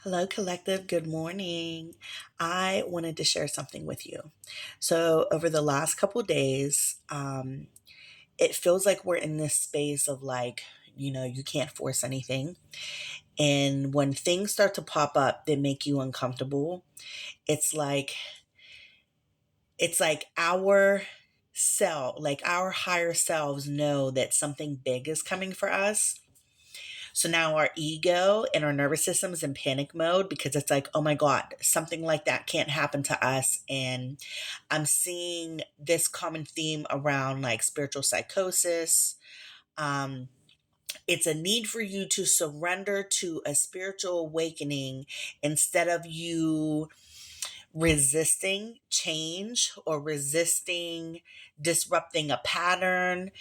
Hello, collective. Good morning. I wanted to share something with you. So, over the last couple days, it feels like we're in this space of like, you can't force anything. And when things start to pop up that make you uncomfortable, it's like, it's like our higher selves know that something big is coming for us. So now our ego and our nervous system is in panic mode because it's like, oh my God, something like that can't happen to us. And I'm seeing this common theme around like spiritual psychosis. Um, it's a need for you to surrender to a spiritual awakening instead of you resisting change or resisting disrupting a pattern.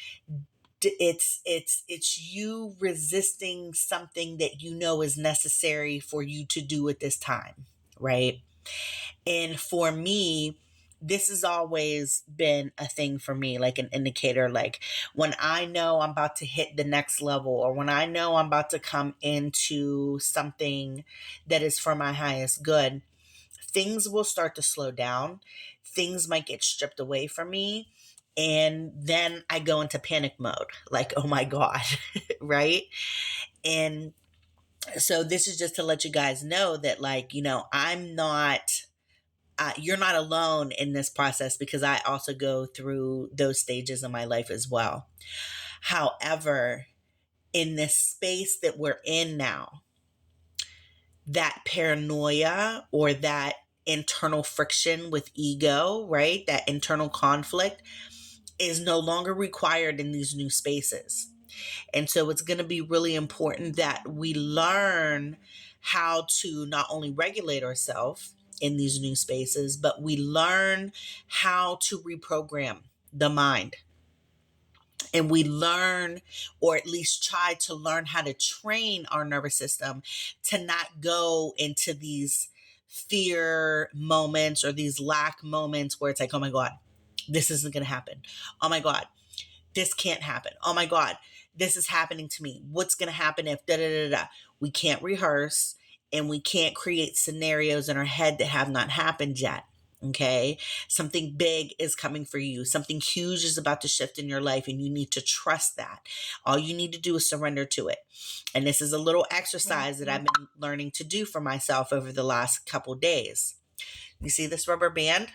It's you resisting something that you know is necessary for you to do at this time, right? And for me, this has always been a thing for me, like an indicator. Like when I know I'm about to hit the next level, or when I know I'm about to come into something that is for my highest good, things will start to slow down. Things might get stripped away from me. And then I go into panic mode, like, oh my God, right? And so this is just to let you guys know that, like, I'm not, you're not alone in this process because I also go through those stages in my life as well. However, in this space that we're in now, that paranoia or that internal friction with ego, right? That internal conflict is no longer required in these new spaces. And so it's going to be really important that we learn how to not only regulate ourselves in these new spaces, but we learn how to reprogram the mind. And we learn, or at least try to learn how to train our nervous system to not go into these fear moments or these lack moments where it's like, oh my God, this isn't going to happen. Oh my God, this can't happen. Oh my God, this is happening to me. What's going to happen if da da da da? We can't rehearse and we can't create scenarios in our head that have not happened yet. Okay. Something big is coming for you. Something huge is about to shift in your life, and you need to trust that. All you need to do is surrender to it. And this is a little exercise that I've been learning to do for myself over the last couple days. You see this rubber band?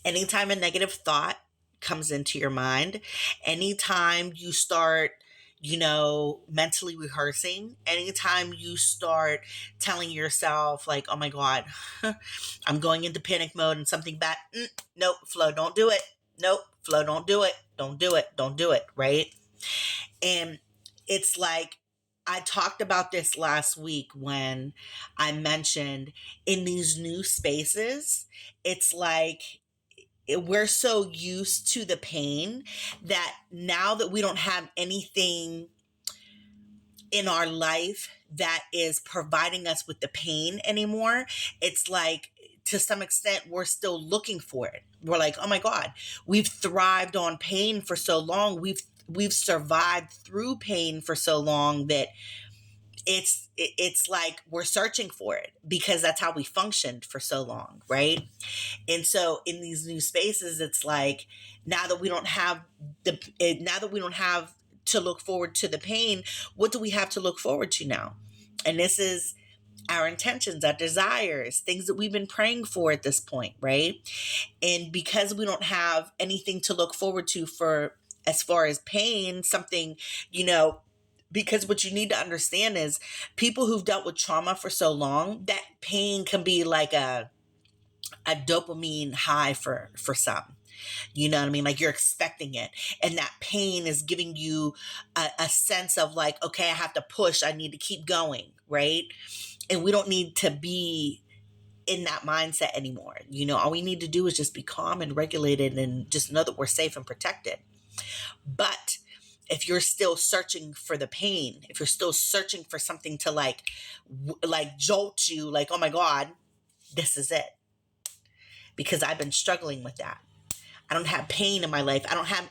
Anytime a negative thought comes into your mind, anytime you start, mentally rehearsing, anytime you start telling yourself, like, oh my God, I'm going into panic mode and something bad. Nope, Flo, don't do it. Nope, Flo, don't do it. Don't do it. Don't do it. Right. And it's like, I talked about this last week when I mentioned in these new spaces, it's like we're so used to the pain that now that we don't have anything in our life that is providing us with the pain anymore, it's like to some extent we're still looking for it. We're like, oh my God, we've thrived on pain for so long. We've survived through pain for so long that it's like we're searching for it because that's how we functioned for so long, right? And so in these new spaces, it's like now that we don't have now that we don't have to look forward to the pain, what do we have to look forward to now? And this is our intentions, our desires, things that we've been praying for at this point, right? And because we don't have anything to look forward to for as far as pain, something, you know, because what you need to understand is people who've dealt with trauma for so long, that pain can be like a dopamine high for some. You know what I mean? Like you're expecting it. And that pain is giving you a sense of like, okay, I have to push. I need to keep going. Right. And we don't need to be in that mindset anymore. All we need to do is just be calm and regulated and just know that we're safe and protected. But if you're still searching for the pain, if you're still searching for something to like jolt you, like, oh my God, this is it. Because I've been struggling with that. I don't have pain in my life. I don't have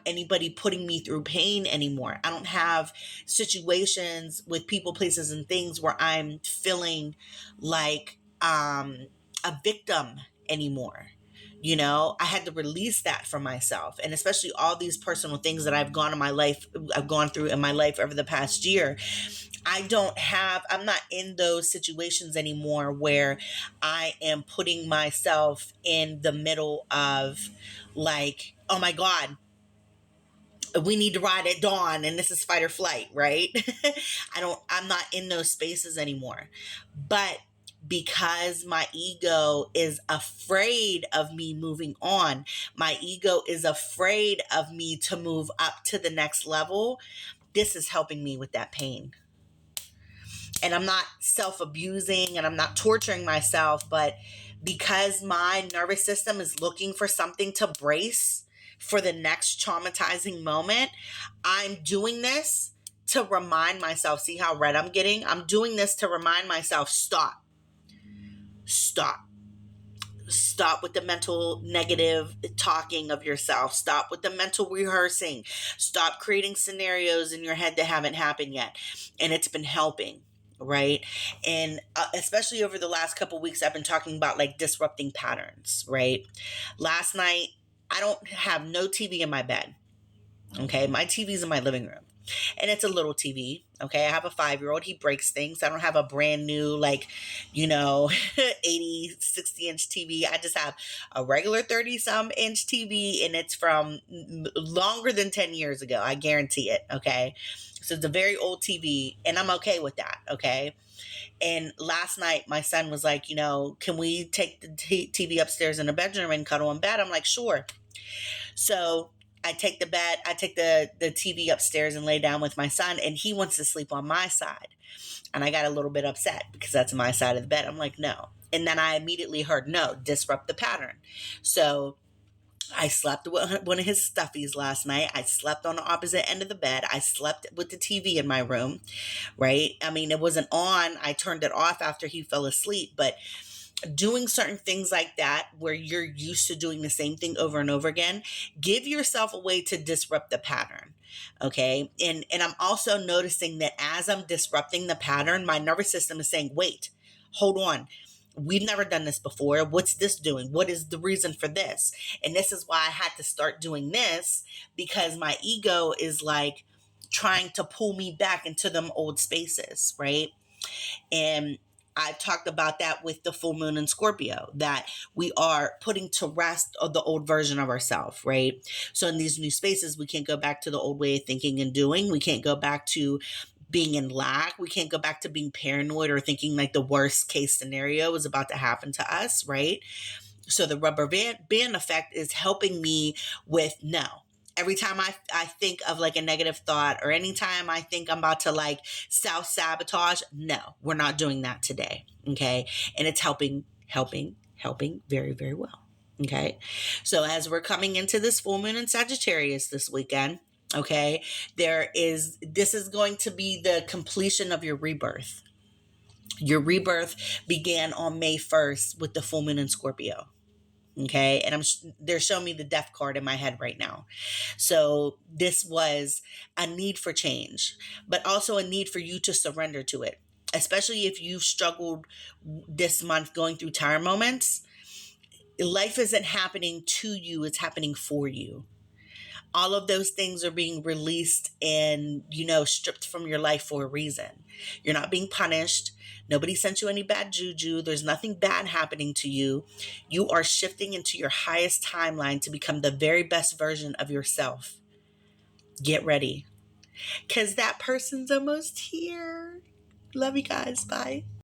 anybody putting me through pain anymore. I don't have situations with people, places, and things where I'm feeling like a victim anymore. I had to release that from myself, and especially all these personal things that I've gone through in my life over the past year. I'm not in those situations anymore where I am putting myself in the middle of, like, oh my God, we need to ride at dawn and this is fight or flight, right? I'm not in those spaces anymore. But because my ego is afraid of me moving on, my ego is afraid of me to move up to the next level, this is helping me with that pain. And I'm not self-abusing and I'm not torturing myself, but because my nervous system is looking for something to brace for the next traumatizing moment, I'm doing this to remind myself. See how red I'm getting? I'm doing this to remind myself, stop. Stop with the mental negative talking of yourself. Stop with the mental rehearsing. Stop creating scenarios in your head that haven't happened yet. And it's been helping, right? And especially over the last couple of weeks, I've been talking about like disrupting patterns, right? Last night, I don't have no TV in my bed. Okay, my TV's in my living room. And it's a little TV. Okay, I have a 5-year-old. He breaks things. I don't have a brand new, 80, 60-inch TV. I just have a regular 30-some inch TV, and it's from longer than 10 years ago. I guarantee it. Okay, so it's a very old TV, and I'm okay with that. Okay. And last night, my son was like, can we take the TV upstairs in the bedroom and cuddle in bed? I'm like, sure. So I take the TV upstairs and lay down with my son, and he wants to sleep on my side. And I got a little bit upset because that's my side of the bed. I'm like, no. And then I immediately heard, no, disrupt the pattern. So I slept with one of his stuffies last night. I slept on the opposite end of the bed. I slept with the TV in my room, right? I mean, it wasn't on. I turned it off after he fell asleep, but doing certain things like that where you're used to doing the same thing over and over again, give yourself a way to disrupt the pattern. Okay. And I'm also noticing that as I'm disrupting the pattern, my nervous system is saying, wait, hold on. We've never done this before. What's this doing? What is the reason for this? And this is why I had to start doing this, because my ego is like trying to pull me back into them old spaces. Right. And I've talked about that with the full moon in Scorpio, that we are putting to rest of the old version of ourselves, right? So in these new spaces, we can't go back to the old way of thinking and doing. We can't go back to being in lack. We can't go back to being paranoid or thinking like the worst case scenario is about to happen to us, right? So the rubber band effect is helping me with no. Every time I think of like a negative thought, or anytime I think I'm about to like self-sabotage, no, we're not doing that today. Okay. And it's helping very, very well. Okay. So as we're coming into this full moon in Sagittarius this weekend, okay, this is going to be the completion of your rebirth. Your rebirth began on May 1st with the full moon in Scorpio. Okay. And they're showing me the death card in my head right now. So this was a need for change, but also a need for you to surrender to it, especially if you've struggled this month going through tower moments. Life isn't happening to you. It's happening for you. All of those things are being released and, stripped from your life for a reason. You're not being punished. Nobody sent you any bad juju. There's nothing bad happening to you. You are shifting into your highest timeline to become the very best version of yourself. Get ready, because that person's almost here. Love you guys. Bye.